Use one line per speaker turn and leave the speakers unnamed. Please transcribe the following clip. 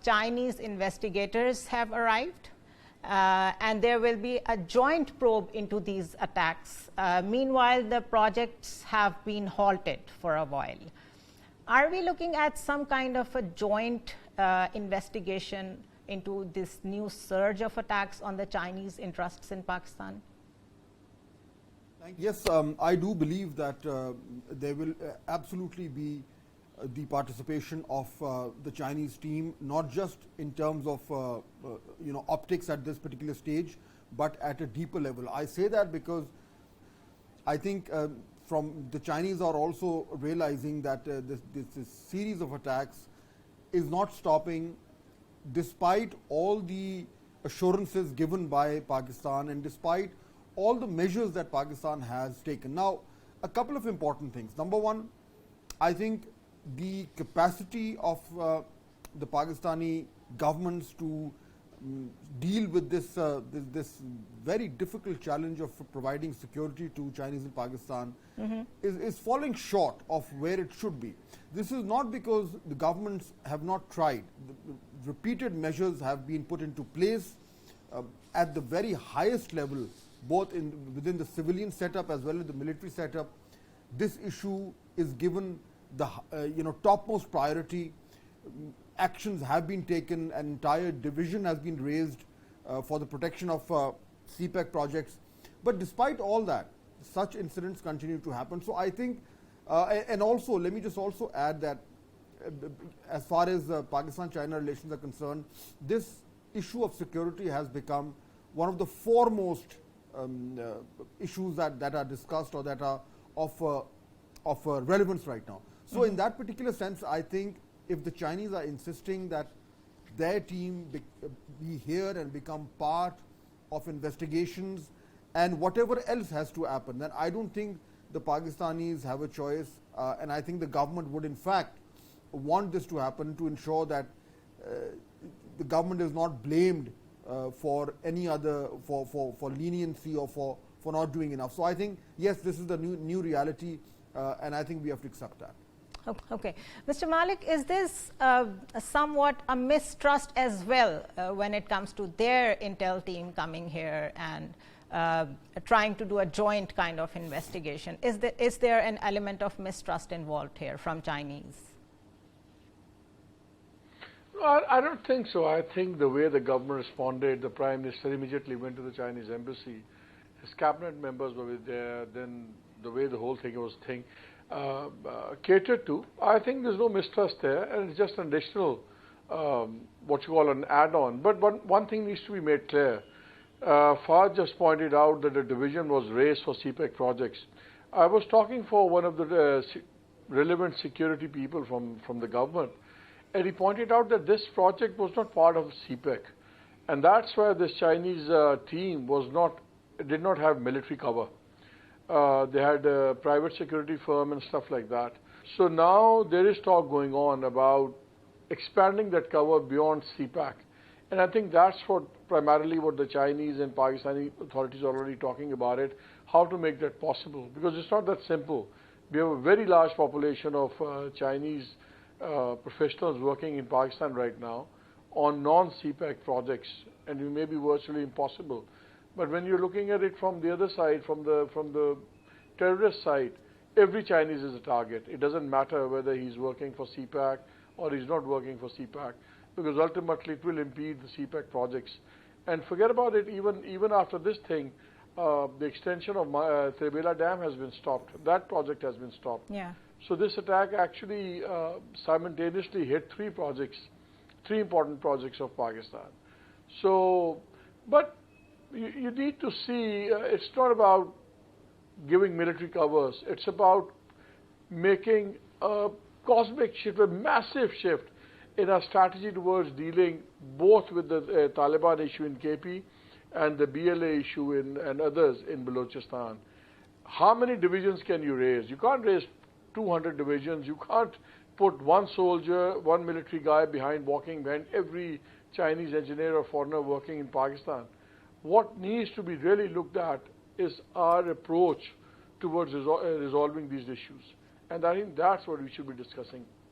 Chinese investigators have arrived, and there will be a joint probe into these attacks. Meanwhile, the projects have been halted for a while. Are we looking at some kind of a joint investigation into this new surge of attacks on the Chinese interests in Pakistan?
Yes, I do believe that there will absolutely be the participation of the Chinese team, not just in terms of optics at this particular stage, but at a deeper level. I say that because I think from the Chinese are also realizing that this series of attacks is not stopping, despite all the assurances given by Pakistan and despite all the measures that Pakistan has taken. Now, a couple of important things. Number one, I think the capacity of the Pakistani governments to deal with this very difficult challenge of providing security to Chinese in Pakistan is falling short of where it should be. This is not because the governments have not tried. Repeated measures have been put into place at the very highest level, both within the civilian setup as well as the military setup. This issue is given the topmost priority. Actions have been taken, an entire division has been raised for the protection of CPEC projects. But despite all that, such incidents continue to happen. So I think, and also let me just also add that as far as Pakistan-China relations are concerned, this issue of security has become one of the foremost issues that are discussed or that are of relevance right now. So in that particular sense, I think if the Chinese are insisting that their team be here and become part of investigations and whatever else has to happen, then I don't think the Pakistanis have a choice, and I think the government would in fact want this to happen to ensure that the government is not blamed for any other, for leniency or for not doing enough. So I think, yes, this is the new reality, and I think we have to accept that.
Okay. Mr. Malik, is this somewhat a mistrust as well when it comes to their intel team coming here and trying to do a joint kind of investigation? Is there an element of mistrust involved here from Chinese?
I don't think so. I think the way the government responded, the Prime Minister immediately went to the Chinese embassy. His cabinet members were there. Then the way the whole thing was catered to, I think there's no mistrust there, and it's just an additional, what you call an add-on. But one thing needs to be made clear. Fahd just pointed out that a division was raised for CPEC projects. I was talking for one of the relevant security people from the government, and he pointed out that this project was not part of CPEC, and that's why this Chinese team did not have military cover. They had a private security firm and stuff like that. So now there is talk going on about expanding that cover beyond CPAC. And I think that's primarily what the Chinese and Pakistani authorities are already talking about it, how to make that possible. Because it's not that simple. We have a very large population of Chinese professionals working in Pakistan right now on non-CPAC projects, and it may be virtually impossible. But when you're looking at it from the other side, from the terrorist side, every Chinese is a target. It doesn't matter whether he's working for CPAC or he's not working for CPAC, because ultimately it will impede the CPAC projects. And forget about it, even after this thing, the extension of Trebela Dam has been stopped. That project has been stopped.
Yeah.
So this attack actually simultaneously hit three important projects of Pakistan. So, but you need to see, it's not about giving military covers. It's about making a cosmic shift, a massive shift in our strategy towards dealing both with the Taliban issue in KP and the BLA issue and others in Balochistan. How many divisions can you raise? You can't raise 200 divisions. You can't put one soldier, one military guy walking behind every Chinese engineer or foreigner working in Pakistan. What needs to be really looked at is our approach towards resolving these issues. And I think that's what we should be discussing.